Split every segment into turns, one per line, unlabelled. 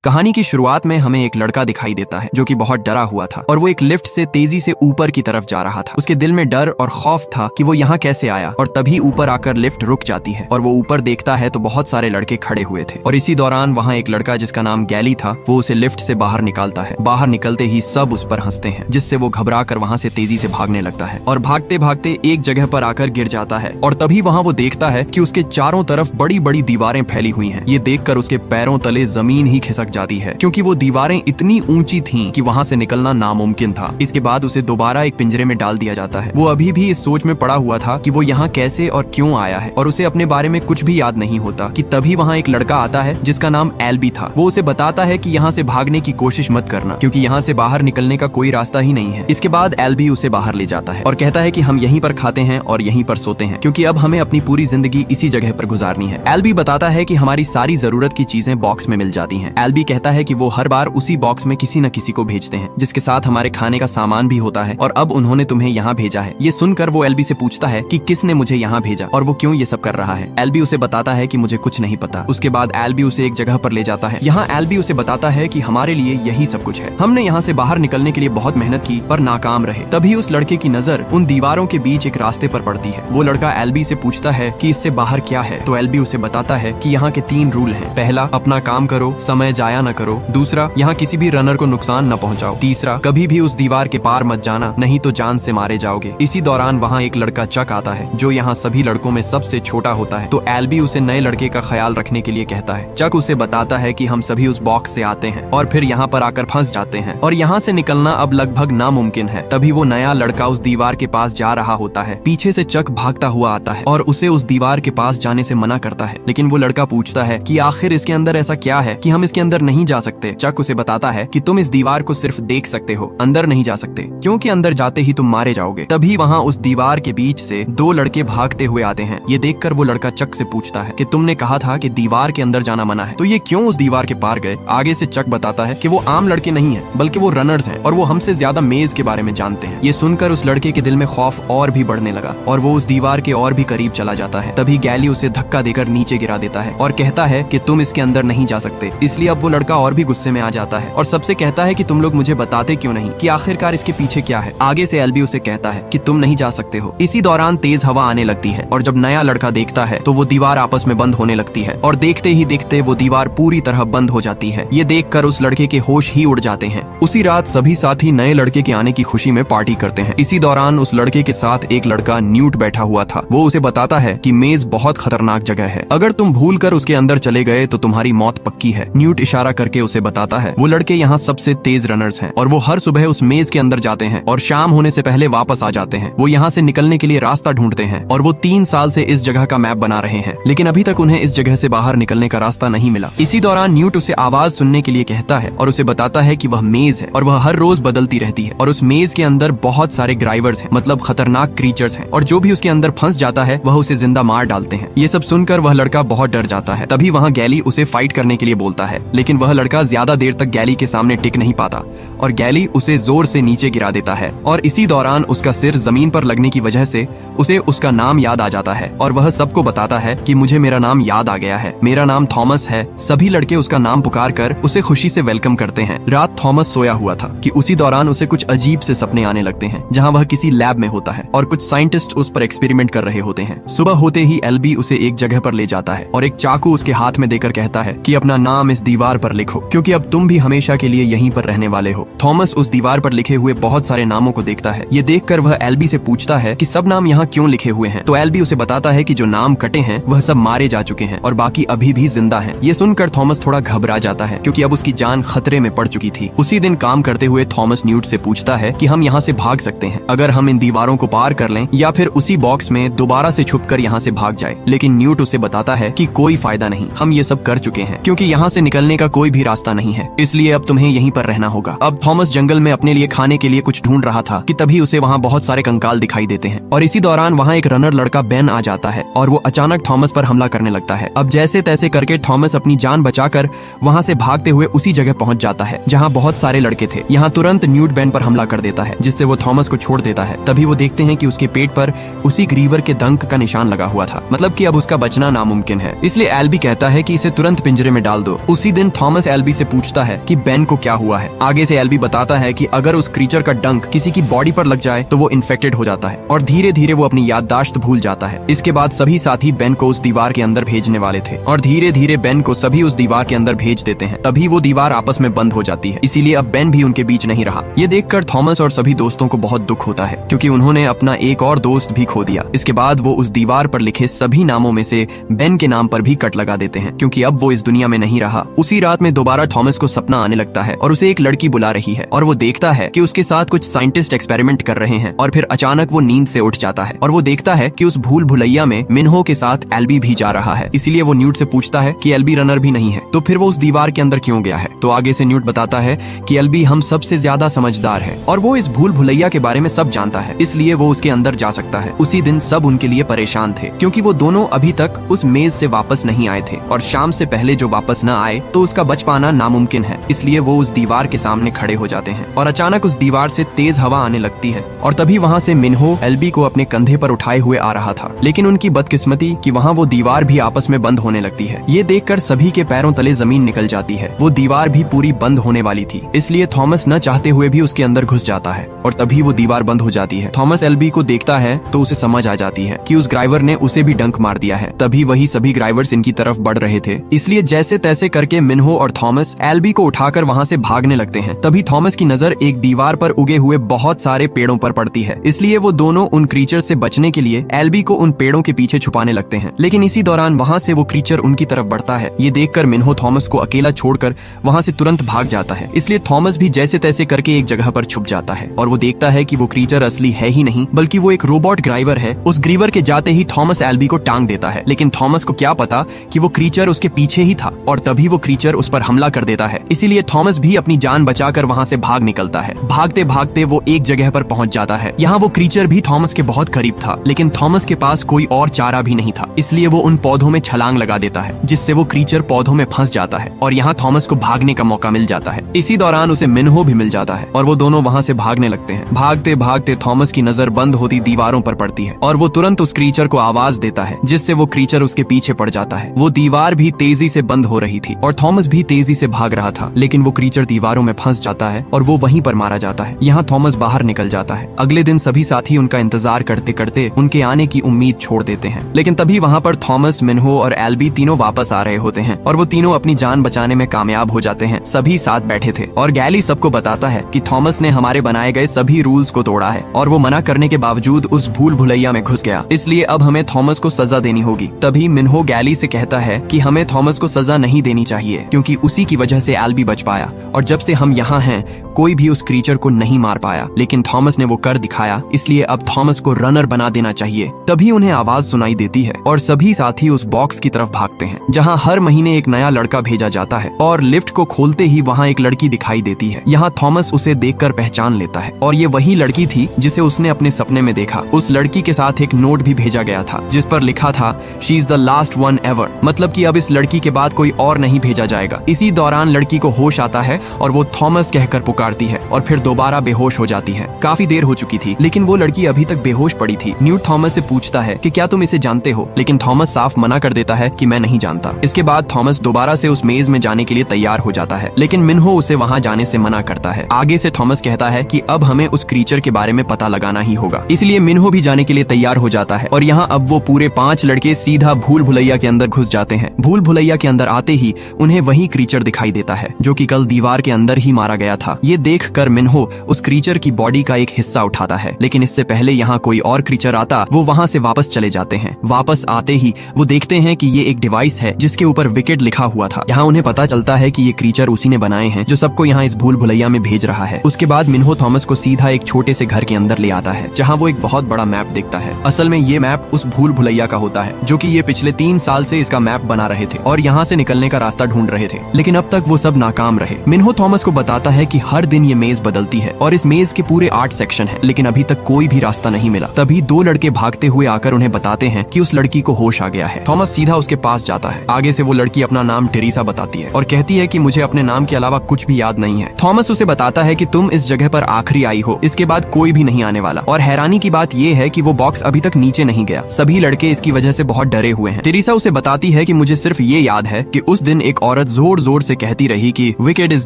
कहानी की शुरुआत में हमें एक लड़का दिखाई देता है जो कि बहुत डरा हुआ था और वो एक लिफ्ट से तेजी से ऊपर की तरफ जा रहा था। उसके दिल में डर और खौफ था कि वो यहाँ कैसे आया और तभी ऊपर आकर लिफ्ट रुक जाती है और वो ऊपर देखता है तो बहुत सारे लड़के खड़े हुए थे और इसी दौरान वहाँ एक लड़का जिसका नाम गैली था वो उसे लिफ्ट से बाहर निकालता है। बाहर निकलते ही सब उस पर हंसते हैं जिससे वो घबरा कर वहाँ से तेजी से भागने लगता है और भागते भागते एक जगह पर आकर गिर जाता है और तभी वहाँ वो देखता है कि उसके चारों तरफ बड़ी बड़ी दीवारें फैली हुई हैं। ये देखकर उसके पैरों तले जमीन ही खिसक जाती है क्योंकि वो दीवारें इतनी ऊंची थीं कि वहां से निकलना नामुमकिन था। इसके बाद उसे दोबारा एक पिंजरे में डाल दिया जाता है। वो अभी भी इस सोच में पड़ा हुआ था कि वो यहाँ कैसे और क्यों आया है और उसे अपने बारे में कुछ भी याद नहीं होता कि तभी वहाँ एक लड़का आता है जिसका नाम एल्बी था। वो उसे बताता है कि यहाँ से भागने की कोशिश मत करना क्योंकि यहाँ से बाहर निकलने का कोई रास्ता ही नहीं है। इसके बाद एल्बी उसे बाहर ले जाता है और कहता है कि हम यहीं पर खाते हैं और यहीं पर सोते हैं क्योंकि अब हमें अपनी पूरी जिंदगी इसी जगह पर गुजारनी है। एल्बी बताता है कि हमारी सारी जरूरत की चीजें बॉक्स में मिल जाती हैं। एल्बी कहता है कि वो हर बार उसी बॉक्स में किसी न किसी को भेजते हैं जिसके साथ हमारे खाने का सामान भी होता है और अब उन्होंने तुम्हें यहाँ भेजा है। ये सुनकर वो एल्बी से पूछता है कि किसने मुझे यहाँ भेजा और वो क्यों ये सब कर रहा है। एल्बी उसे बताता है कि मुझे कुछ नहीं पता। उसके बाद एल्बी उसे एक जगह पर ले जाता है। यहाँ एल्बी उसे बताता है कि हमारे लिए यही सब कुछ है। हमने यहाँ से बाहर निकलने के लिए बहुत मेहनत की पर नाकाम रहे। तभी उस लड़के की नजर उन दीवारों के बीच एक रास्ते पर पड़ती है। वो लड़का एल्बी से पूछता है कि इससे बाहर क्या है तो एल्बी उसे बताता है कि यहाँ के 3 रूल हैं। पहला, अपना काम करो, समय जाया न करो। दूसरा, यहाँ किसी भी रनर को नुकसान न पहुंचाओ। तीसरा, कभी भी उस दीवार के पार मत जाना नहीं तो जान से मारे जाओगे। इसी दौरान वहाँ एक लड़का चक आता है जो यहाँ सभी लड़कों में सबसे छोटा होता है। तो एल्बी उसे नए लड़के का ख्याल रखने के लिए कहता है। चक उसे बताता है कि हम सभी उस बॉक्स से आते हैं और फिर यहाँ पर आकर फंस जाते हैं और यहाँ से निकलना अब लगभग नामुमकिन है। तभी वो नया लड़का उस दीवार के पास जा रहा होता है। पीछे से चक भागता हुआ आता है और उसे उस दीवार के पास जाने से मना करता है। लेकिन वो लड़का पूछता है कि आखिर इसके अंदर ऐसा क्या है कि हम इसके अंदर नहीं जा सकते। चक उसे बताता है कि तुम इस दीवार को सिर्फ देख सकते हो, अंदर नहीं जा सकते क्योंकि अंदर जाते ही तुम मारे जाओगे। तभी वहाँ उस दीवार के बीच से 2 लड़के भागते हुए आते हैं। ये देखकर वो लड़का चक से पूछता है कि तुमने कहा था कि दीवार के अंदर जाना मना है तो ये क्यों उस दीवार के पार गए। आगे से चक बताता है कि वो आम लड़के नहीं है बल्कि वो रनर्स हैं और वो हमसे ज्यादा मेज के बारे में जानते हैं। ये सुनकर उस लड़के के दिल में खौफ और भी बढ़ने लगा और वो उस दीवार के और भी करीब चला जाता है। तभी गैली उसे धक्का देकर नीचे गिरा देता है और कहता है कि तुम इसके अंदर नहीं जा सकते। इसलिए अब वो लड़का और भी गुस्से में आ जाता है और सबसे कहता है कि तुम लोग मुझे बताते क्यों नहीं कि आखिरकार इसके पीछे क्या है। आगे से एल्बी उसे कहता है कि तुम नहीं जा सकते हो। इसी दौरान तेज हवा आने लगती है और जब नया लड़का देखता है तो वो दीवार आपस में बंद होने लगती है और देखते ही देखते वो दीवार पूरी तरह बंद हो जाती है। ये देखकर उस लड़के के होश ही उड़ जाते हैं। उसी रात सभी साथी नए लड़के के आने की खुशी में पार्टी करते हैं। इसी दौरान उस लड़के के साथ एक लड़का न्यूट बैठा हुआ था। वो उसे बताता है कि मेज बहुत खतरनाक जगह है, अगर तुम भूल कर उसके अंदर चले गए तो तुम्हारी मौत पक्की है। न्यूट इशारा करके उसे बताता है वो लड़के यहाँ सबसे तेज रनर्स हैं और वो हर सुबह उस मेज के अंदर जाते हैं और शाम होने से पहले वापस आ जाते हैं। वो यहाँ से निकलने के लिए रास्ता ढूंढते हैं और वो 3 साल से इस जगह का मैप बना रहे हैं लेकिन अभी तक उन्हें इस जगह से बाहर निकलने का रास्ता नहीं मिला। इसी दौरान न्यूट उसे आवाज सुनने के लिए कहता है और उसे बताता है कि वह मेज है और वह हर रोज बदलती रहती है और उस मेज के अंदर बहुत सारे ग्राइवर्स हैं, मतलब खतरनाक क्रीचर्स हैं और जो भी उसके अंदर फंस जाता है वह उसे जिंदा मार डालते हैं। ये सब सुनकर वह लड़का बहुत डर जाता है। तभी वहाँ गैली उसे फाइट करने के लिए बोलता है लेकिन वह लड़का ज्यादा देर तक गैली के सामने टिक नहीं पाता और गैली उसे जोर से नीचे गिरा देता है और इसी दौरान उसका सिर जमीन पर लगने की वजह से उसे उसका नाम याद आ जाता है और वह सबको बताता है कि मुझे मेरा नाम याद आ गया है, मेरा नाम थॉमस है। सभी लड़के उसका नाम पुकार कर उसे खुशी से वेलकम करते हैं। रात थॉमस सोया हुआ था कि उसी दौरान उसे कुछ अजीब से सपने आने लगते हैं जहाँ वह किसी लैब में होता है और कुछ साइंटिस्ट उस पर एक्सपेरिमेंट कर रहे होते हैं। सुबह होते ही एल्बी उसे एक जगह पर ले जाता है और एक चाकू उसके हाथ में देकर कहता है कि अपना नाम इस दीवार पर लिखो क्योंकि अब तुम भी हमेशा के लिए यहीं पर रहने वाले हो। थॉमस उस दीवार पर लिखे हुए बहुत सारे नामों को देखता है। ये देखकर वह एल्बी से पूछता है कि सब नाम यहाँ क्यों लिखे हुए हैं तो एल्बी उसे बताता है कि जो नाम कटे हैं वह सब मारे जा चुके हैं और बाकी अभी भी जिंदा हैं। ये सुनकर थॉमस थोड़ा घबरा जाता है क्योंकि अब उसकी जान खतरे में पड़ चुकी थी। उसी दिन काम करते हुए थॉमस न्यूट से पूछता है कि हम यहाँ से भाग सकते हैं अगर हम इन दीवारों को पार कर लें या फिर उसी बॉक्स में दोबारा से छुपकर यहाँ से भाग जाए। लेकिन न्यूट उसे बताता है कि कोई फायदा नहीं, हम ये सब कर चुके हैं क्योंकि यहाँ से निकलने का कोई भी रास्ता नहीं है, इसलिए अब तुम्हें यहीं पर रहना होगा। अब थॉमस जंगल में अपने लिए खाने के लिए कुछ ढूंढ रहा था कि तभी उसे वहाँ बहुत सारे कंकाल दिखाई देते हैं और इसी दौरान वहाँ एक रनर लड़का बेन आ जाता है और वो अचानक थॉमस पर हमला करने लगता है। अब जैसे तैसे करके थॉमस अपनी जान बचाकर वहाँ से भागते हुए उसी जगह पहुँच जाता है जहाँ बहुत सारे लड़के थे। यहाँ तुरंत न्यूट बेन पर हमला कर देता है जिससे वो थॉमस को छोड़ देता है। तभी वो देखते हैं कि उसके पेट पर उसी ग्रीवर के डंक का निशान लगा हुआ था, मतलब कि अब उसका बचना नामुमकिन है। इसलिए एल्बी कहता है कि इसे तुरंत पिंजरे में डाल दो। उसी दिन थॉमस एल्बी से पूछता है कि बेन को क्या हुआ है। आगे से एल्बी बताता है कि अगर उस क्रीचर का डंक किसी की बॉडी पर लग जाए तो वो इन्फेक्टेड हो जाता है और धीरे धीरे वो अपनी याददाश्त भूल जाता है। इसके बाद सभी साथी बेन को उस दीवार के अंदर भेजने वाले थे और धीरे धीरे बेन को सभी उस दीवार के अंदर भेज देते हैं। तभी वो दीवार आपस में बंद हो जाती है, इसीलिए अब बेन भी उनके बीच नहीं रहा। ये देखकर थॉमस और सभी दोस्तों को बहुत दुख होता है क्योंकि उन्होंने अपना एक और दोस्त भी खो दिया। इसके बाद वो उस दीवार पर लिखे सभी नामों में से बेन के नाम पर भी कट लगा देते हैं क्योंकि अब वो इस दुनिया में नहीं रहा। उसी रात में दोबारा थॉमस को सपना आने लगता है और उसे एक लड़की बुला रही है और वो देखता है कि उसके साथ कुछ साइंटिस्ट एक्सपेरिमेंट कर रहे हैं और फिर अचानक वो नींद से उठ जाता है और वो देखता है कि उस भूल भुलैया में मिन्हो के साथ एल्बी भी जा रहा है। इसीलिए वो न्यूट से पूछता है कि एल्बी रनर भी नहीं है तो फिर वो उस दीवार के अंदर क्यों गया है। तो आगे से न्यूट बताता है कि एल्बी हम सबसे ज्यादा समझदार है और वो इस भूल भुलैया के बारे में सब जानता है, इसलिए वो उसके अंदर जा सकता है। उसी दिन सब उनके लिए परेशान थे क्योंकि वो दोनों अभी तक उस मेज से वापस नहीं आए थे और शाम से पहले जो वापस न आए तो उसका बच पाना नामुमकिन है। इसलिए वो उस दीवार के सामने खड़े हो जाते हैं और अचानक उस दीवार से तेज हवा आने लगती है और तभी वहाँ से मिन्हो एल्बी को अपने कंधे पर उठाए हुए आ रहा था। लेकिन उनकी बदकिस्मती कि वहाँ वो दीवार भी आपस में बंद होने लगती है। ये देखकर सभी के पैरों तले जमीन निकल जाती है। वो दीवार भी पूरी बंद होने वाली थी, इसलिए थॉमस न चाहते हुए भी उसके अंदर घुस जाता है और तभी वो दीवार बंद हो जाती है। थॉमस एल्बी को देखता है तो उसे समझ आ जाती है कि उस ड्राइवर ने उसे भी डंक मार दिया है। तभी वही सभी ड्राइवर्स इनकी तरफ बढ़ रहे थे, इसलिए जैसे तैसे करके मिन्हो और थॉमस एल्बी को उठाकर वहाँ से भागने लगते हैं। तभी थॉमस की नजर एक दीवार पर उगे हुए बहुत सारे पेड़ों पर पड़ती है, इसलिए वो दोनों उन क्रीचर से बचने के लिए एल्बी को उन पेड़ों के पीछे छुपाने लगते हैं। लेकिन इसी दौरान वहाँ से वो क्रीचर उनकी तरफ बढ़ता है। ये देखकर मिन्हो थॉमस को अकेला छोड़कर वहाँ से तुरंत भाग जाता है, इसलिए थॉमस भी जैसे तैसे करके एक जगह पर छुप जाता है और वो देखता है कि वो क्रीचर असली है ही नहीं बल्कि वो एक रोबोट ग्राइवर है। उस ग्रीवर के जाते ही थॉमस एल्बी को टांग देता है, लेकिन थॉमस को क्या पता कि वो क्रीचर उसके पीछे ही था और तभी वो क्रीचर उस पर हमला कर देता है। इसीलिए थॉमस भी अपनी जान बचाकर वहाँ से भाग निकलता है। भागते भागते वो एक जगह पर पहुँच जाता है। यहाँ वो क्रीचर भी थॉमस के बहुत करीब था, लेकिन थॉमस के पास कोई और चारा भी नहीं था, इसलिए वो उन पौधों में छलांग लगा देता है जिससे वो क्रीचर पौधों में फंस जाता है और यहाँ थॉमस को भागने का मौका मिल जाता है। इसी दौरान उसे मिन्हो भी मिल जाता है और वो दोनों वहाँ से भागने लगते हैं। भागते भागते थॉमस की नजर बंद होती दीवारों पर पड़ती है और वो तुरंत उस क्रीचर को आवाज देता है जिससे वो क्रीचर उसके पीछे पड़ जाता है। वो दीवार भी तेजी से बंद हो रही थी और थॉमस भी तेजी से भाग रहा था, लेकिन वो क्रीचर दीवारों में फंस जाता है और वो वहीं पर मारा जाता है। यहाँ थॉमस बाहर निकल जाता है। अगले दिन सभी साथी उनका इंतजार करते करते उनके आने की उम्मीद छोड़ देते हैं, लेकिन तभी वहाँ पर थॉमस, मिन्हो और एल्बी तीनों वापस आ रहे होते हैं और वो तीनों अपनी जान बचाने में कामयाब हो जाते हैं। सभी साथ बैठे थे और गैली सबको बताता है कि थॉमस ने हमारे बनाए गए सभी रूल्स को तोड़ा है और वो मना करने के बावजूद उस भूल भुलैया में घुस गया, इसलिए अब हमें थॉमस को सजा देनी होगी। तभी मिन्हो गैली से कहता है कि हमें थॉमस को सजा नहीं देनी चाहिए क्योंकि उसी की वजह से एल्बी बच पाया और जब से हम यहाँ हैं कोई भी उस क्रीचर को नहीं मार पाया, लेकिन थॉमस ने वो कर दिखाया, इसलिए अब थॉमस को रनर बना देना चाहिए। तभी उन्हें आवाज सुनाई देती है और सभी साथी उस बॉक्स की तरफ भागते हैं जहाँ हर महीने एक नया लड़का भेजा जाता है और लिफ्ट को खोलते ही वहाँ एक लड़की दिखाई देती है। यहाँ थॉमस उसे देखकर पहचान लेता है और ये वही लड़की थी जिसे उसने अपने सपने में देखा। उस लड़की के साथ एक नोट भी भेजा गया था जिस पर लिखा था she is the last one ever, मतलब कि अब इस लड़की के बाद कोई और नहीं भेजा जाएगा। इसी दौरान लड़की को होश आता है और वो थॉमस कहकर पुकारती है और फिर दोबारा बेहोश हो जाती है। काफी देर हो चुकी थी लेकिन वो लड़की अभी तक बेहोश पड़ी थी। न्यूट थॉमस से पूछता है कि क्या तुम इसे जानते हो, लेकिन थॉमस साफ मना कर देता है कि मैं नहीं जानता। इसके बाद थॉमस दोबारा से उस मेज में जाने के लिए तैयार हो जाता है, लेकिन मिन्हो उसे वहाँ जाने से मना करता है। आगे से थॉमस कहता है कि अब हमें उस क्रीचर के बारे में पता लगाना ही होगा, इसलिए मिन्हो भी जाने के लिए तैयार हो जाता है और यहाँ अब वो पूरे 5 लड़के सीधा भूल भुलैया के अंदर घुस जाते हैं। भूल भुलैया के अंदर आते ही उन्हें वही क्रीचर दिखाई देता है जो कि कल दीवार के अंदर ही मारा गया था। ये देखकर मिन्हो उस क्रीचर की बॉडी का एक हिस्सा उठाता है, लेकिन इससे पहले यहाँ कोई और क्रीचर आता वो वहाँ से वापस चले जाते हैं। वापस आते ही वो देखते हैं कि ये एक डिवाइस है जिसके ऊपर विकेट लिखा हुआ था। यहाँ उन्हें पता चलता है कि ये क्रीचर उसी ने बनाए हैं जो सबको यहाँ इस भूल भुलैया में भेज रहा है। उसके बाद मिन्हो थॉमस को सीधा एक छोटे से घर के अंदर ले आता है जहाँ वो एक बहुत बड़ा मैप देखता है। असल में ये मैप उस भूल भुलैया का होता है जो कि ये पिछले 3 साल से इसका मैप बना रहे थे और यहाँ से निकलने का रास्ता ढूंढ रहे थे, लेकिन अब तक वो सब नाकाम रहे। मिन्हो थॉमस को बताता है कि हर हर दिन ये मेज बदलती है और इस मेज के पूरे 8 सेक्शन हैं, लेकिन अभी तक कोई भी रास्ता नहीं मिला। तभी 2 लड़के भागते हुए आकर उन्हें बताते हैं कि उस लड़की को होश आ गया है। थॉमस सीधा उसके पास जाता है। आगे से वो लड़की अपना नाम टेरेसा बताती है और कहती है कि मुझे अपने नाम के अलावा कुछ भी याद नहीं है। थॉमस उसे बताता है कि तुम इस जगह पर आखिरी आई हो, इसके बाद कोई भी नहीं आने वाला। और हैरानी की बात ये है कि वो बॉक्स अभी तक नीचे नहीं गया। सभी लड़के इसकी वजह से बहुत डरे हुए हैं। टेरेसा उसे बताती है कि मुझे सिर्फ ये याद है कि उस दिन एक औरत जोर जोर से कहती रही कि विकेड इज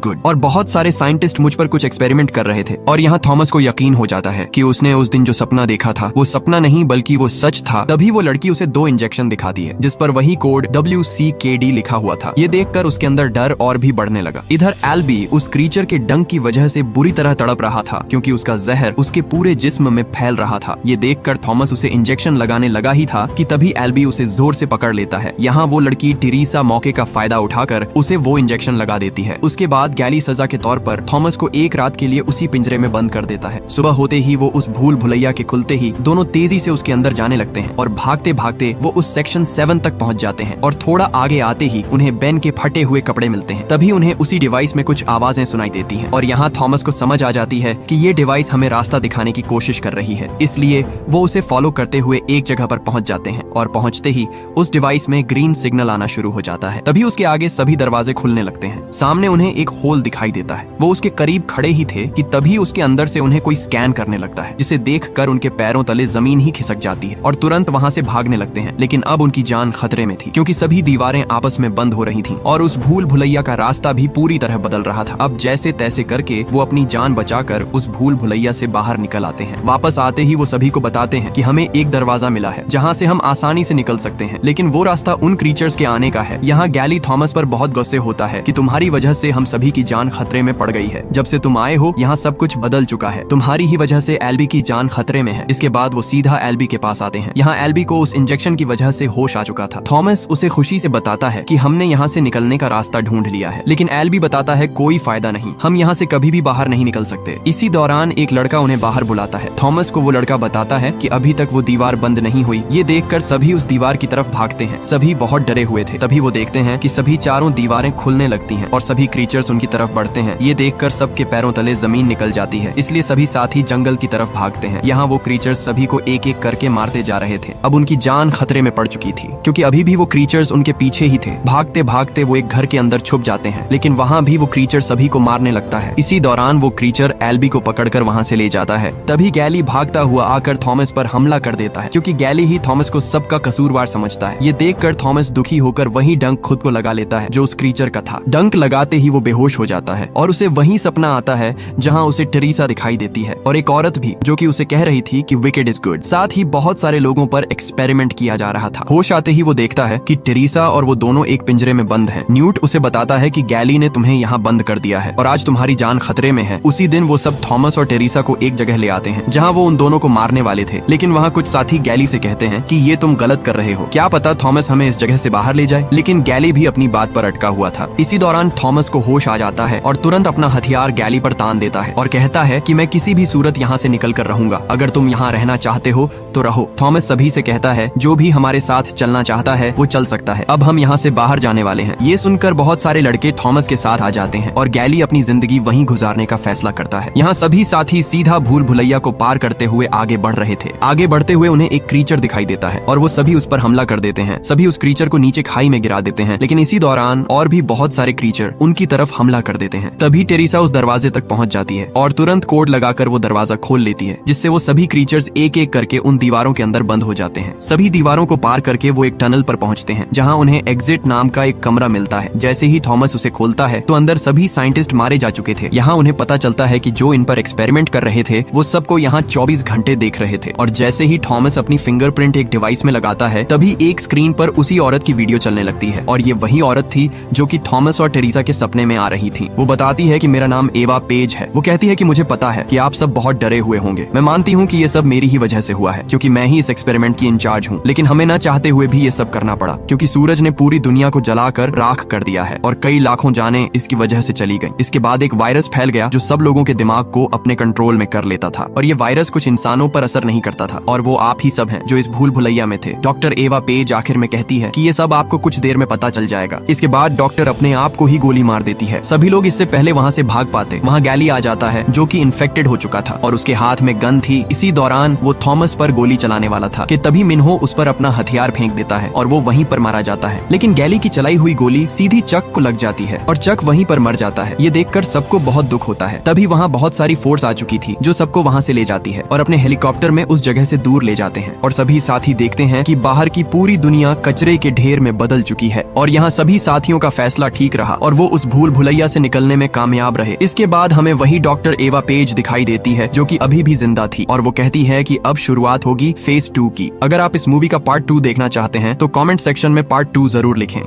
गुड, और बहुत सारे साइंटिस्ट मुझ पर कुछ एक्सपेरिमेंट कर रहे थे। और यहाँ थॉमस को यकीन हो जाता है कि उसने उस दिन जो सपना देखा था वो सपना नहीं बल्कि वो सच था। तभी वो लड़की उसे 2 इंजेक्शन दिखाती है जिस पर वही कोड WCKD लिखा हुआ था। ये देखकर उसके अंदर डर और भी बढ़ने लगा। इधर एल्बी उस क्रीचर के डंक की वजह से बुरी तरह तड़प रहा था क्योंकि उसका जहर उसके पूरे जिस्म में फैल रहा था। ये देखकर थॉमस उसे इंजेक्शन लगाने लगा ही था कि तभी एल्बी उसे जोर से पकड़ लेता है। यहाँ वो लड़की टेरेसा मौके का फायदा उठाकर उसे वो इंजेक्शन लगा देती है। उसके बाद गैली सजा के तौर पर थॉमस को एक रात के लिए उसी पिंजरे में बंद कर देता है। सुबह होते ही वो उस भूल भुलैया के खुलते ही दोनों तेजी से उसके अंदर जाने लगते हैं और भागते भागते वो उस सेक्शन 7 तक पहुंच जाते हैं। और थोड़ा आगे आते ही उन्हें बेन के फटे हुए कपड़े मिलते हैं। तभी उन्हें उसी डिवाइस में कुछ आवाजें सुनाई देती हैं और यहाँ थॉमस को समझ आ जाती है कि ये डिवाइस हमें रास्ता दिखाने की कोशिश कर रही है। इसलिए वो उसे फॉलो करते हुए एक जगह पर पहुंच जाते हैं और पहुंचते ही उस डिवाइस में ग्रीन सिग्नल आना शुरू हो जाता है। तभी उसके आगे सभी दरवाजे खुलने लगते हैं। सामने उन्हें एक होल दिखाई देता है। वो उसके करीब खड़े ही थे कि तभी उसके अंदर से उन्हें कोई स्कैन करने लगता है, जिसे देखकर उनके पैरों तले जमीन ही खिसक जाती है और तुरंत वहां से भागने लगते हैं। लेकिन अब उनकी जान खतरे में थी क्योंकि सभी दीवारें आपस में बंद हो रही थीं और उस भूल भुलैया का रास्ता भी पूरी तरह बदल रहा था। अब जैसे तैसे करके वो अपनी जान बचाकर उस भूल भुलैया से बाहर निकल आते हैं। वापस आते ही वो सभी को बताते हैं कि हमें एक दरवाजा मिला है जहाँ से हम आसानी से निकल सकते हैं, लेकिन वो रास्ता उन क्रीचर्स के आने का है। यहाँ गैली थॉमस पर बहुत गुस्से होता है कि तुम्हारी वजह से हम सभी की जान खतरे में पड़ गई है। जब से तुम आए हो यहाँ सब कुछ बदल चुका है, तुम्हारी ही वजह से एल्बी की जान खतरे में है। इसके बाद वो सीधा एल्बी के पास आते हैं। यहाँ एल्बी को उस इंजेक्शन की वजह से होश आ चुका था। थॉमस उसे खुशी से बताता है कि हमने यहाँ से निकलने का रास्ता ढूंढ लिया है, लेकिन एल्बी बताता है कोई फायदा नहीं, हम यहाँ से कभी भी बाहर नहीं निकल सकते। इसी दौरान एक लड़का उन्हें बाहर बुलाता है। थॉमस को वो लड़का बताता है कि अभी तक वो दीवार बंद नहीं हुई। ये देखकर सभी उस दीवार की तरफ भागते हैं। सभी बहुत डरे हुए थे। तभी वो देखते हैं कि सभी चारों दीवारें खुलने लगती हैं और सभी क्रीचर्स उनकी तरफ बढ़ते हैं। ये देखकर सबके पैरों तले जमीन निकल जाती है, इसलिए सभी साथी जंगल की तरफ भागते हैं। यहाँ वो क्रीचर्स सभी को एक एक करके मारते जा रहे थे। अब उनकी जान खतरे में पड़ चुकी थी क्योंकि अभी भी वो क्रीचर्स उनके पीछे ही थे। भागते भागते वो एक घर के अंदर छुप जाते हैं, लेकिन वहाँ भी वो क्रीचर सभी को मारने लगता है। इसी दौरान वो क्रीचर एल्बी को पकड़कर वहाँ से ले जाता है। तभी गैली भागता हुआ आकर थॉमस पर हमला कर देता है क्योंकि गैली ही थॉमस को सबका कसूरवार समझता है। ये देखकर थॉमस दुखी होकर वही डंक खुद को लगा लेता है जो उस क्रीचर का था। डंक लगाते ही वो बेहोश हो जाता है और उसे वही सपना आता है जहाँ उसे टेरेसा दिखाई देती है और एक औरत भी जो कि उसे कह रही थी कि विकेड इज गुड। साथ ही बहुत सारे लोगों पर एक्सपेरिमेंट किया जा रहा था। होश आते ही वो देखता है कि टेरेसा और वो दोनों एक पिंजरे में बंद हैं। न्यूट उसे बताता है कि गैली ने तुम्हें यहाँ बंद कर दिया है और आज तुम्हारी जान खतरे में है। उसी दिन वो सब थॉमस और टेरेसा को एक जगह ले आते हैं जहाँ वो उन दोनों को मारने वाले थे, लेकिन वहाँ कुछ साथी गैली से कहते हैं कि ये तुम गलत कर रहे हो, क्या पता थॉमस हमें इस जगह से बाहर ले जाए। लेकिन गैली भी अपनी बात पर अटका हुआ था। इसी दौरान थॉमस को होश आ जाता है और तुरंत अपना हथियार गैली पर तान देता है और कहता है कि मैं किसी भी सूरत यहाँ से निकल कर रहूंगा, अगर तुम यहाँ रहना चाहते हो तो रहो। थॉमस सभी से कहता है जो भी हमारे साथ चलना चाहता है वो चल सकता है, अब हम यहाँ से बाहर जाने वाले हैं। ये सुनकर बहुत सारे लड़के थॉमस के साथ आ जाते हैं और गैली अपनी जिंदगी वहीं गुजारने का फैसला करता है। यहाँ सभी साथी सीधा भूल भुलैया को पार करते हुए आगे बढ़ रहे थे। आगे बढ़ते हुए उन्हें एक क्रीचर दिखाई देता है और वो सभी उस पर हमला कर देते हैं। सभी उस क्रीचर को नीचे खाई में गिरा देते हैं, लेकिन इसी दौरान और भी बहुत सारे क्रीचर उनकी तरफ हमला कर देते हैं। तभी टेरेसा उस दरवाजे तक पहुंच जाती है और तुरंत कोड लगाकर वो दरवाजा खोल लेती है, जिससे वो सभी क्रीचर्स एक एक करके उन दीवारों के अंदर बंद हो जाते हैं। सभी दीवारों को पार करके वो एक टनल पर पहुंचते हैं जहां उन्हें एग्जिट नाम का एक कमरा मिलता है। जैसे ही थॉमस उसे खोलता है तो अंदर सभी साइंटिस्ट मारे जा चुके थे। यहाँ उन्हें पता चलता है कि जो इन पर एक्सपेरिमेंट कर रहे थे वो सबको यहाँ 24 घंटे देख रहे थे। और जैसे ही थॉमस अपनी फिंगरप्रिंट एक डिवाइस में लगाता है तभी एक स्क्रीन पर उसी औरत की वीडियो चलने लगती है और ये वही औरत थी जो कि थॉमस और टेरेसा के सपने में आ रही थी। वो बताती है कि मेरा नाम एवा पेज है। वो कहती है कि मुझे पता है कि आप सब बहुत डरे हुए होंगे, मैं मानती हूँ कि ये सब मेरी ही वजह से हुआ है क्योंकि मैं ही इस एक्सपेरिमेंट की इंचार्ज हूँ, लेकिन हमें न चाहते हुए भी ये सब करना पड़ा क्योंकि सूरज ने पूरी दुनिया को जलाकर राख कर दिया है और कई लाखों जानें इसकी वजह से चली गई। इसके बाद एक वायरस फैल गया जो सब लोगों के दिमाग को अपने कंट्रोल में कर लेता था और ये वायरस कुछ इंसानों पर असर नहीं करता था और वो आप ही सब हैं जो इस भूल भुलैया में थे। डॉक्टर एवा पेज आखिर में कहती है कि ये सब आपको कुछ देर में पता चल जाएगा। इसके बाद डॉक्टर अपने आप को ही गोली मार देती है। सभी लोग इससे पहले वहाँ से भाग लग पाते। वहाँ गैली आ जाता है जो कि इन्फेक्टेड हो चुका था और उसके हाथ में गन थी। इसी दौरान वो थॉमस पर गोली चलाने वाला था कि तभी मिन्हो उस पर अपना हथियार फेंक देता है और वो वहीं पर मारा जाता है। लेकिन गैली की चलाई हुई गोली सीधी चक को लग जाती है और चक वहीं पर मर जाता है। ये देखकर सबको बहुत दुख होता है। तभी वहाँ बहुत सारी फोर्स आ चुकी थी जो सबको वहाँ से ले जाती है और अपने हेलीकॉप्टर में उस जगह से दूर ले जाते हैं और सभी साथी देखते हैं कि बाहर की पूरी दुनिया कचरे के ढेर में बदल चुकी है और यहाँ सभी साथियों का फैसला ठीक रहा और वो उस भूल भुलैया से निकलने में कामयाब रहे। इसके बाद हमें वही डॉक्टर एवा पेज दिखाई देती है जो कि अभी भी जिंदा थी और वो कहती है कि अब शुरुआत होगी फेज 2 की। अगर आप इस मूवी का पार्ट 2 देखना चाहते हैं तो कमेंट सेक्शन में पार्ट 2 जरूर लिखें।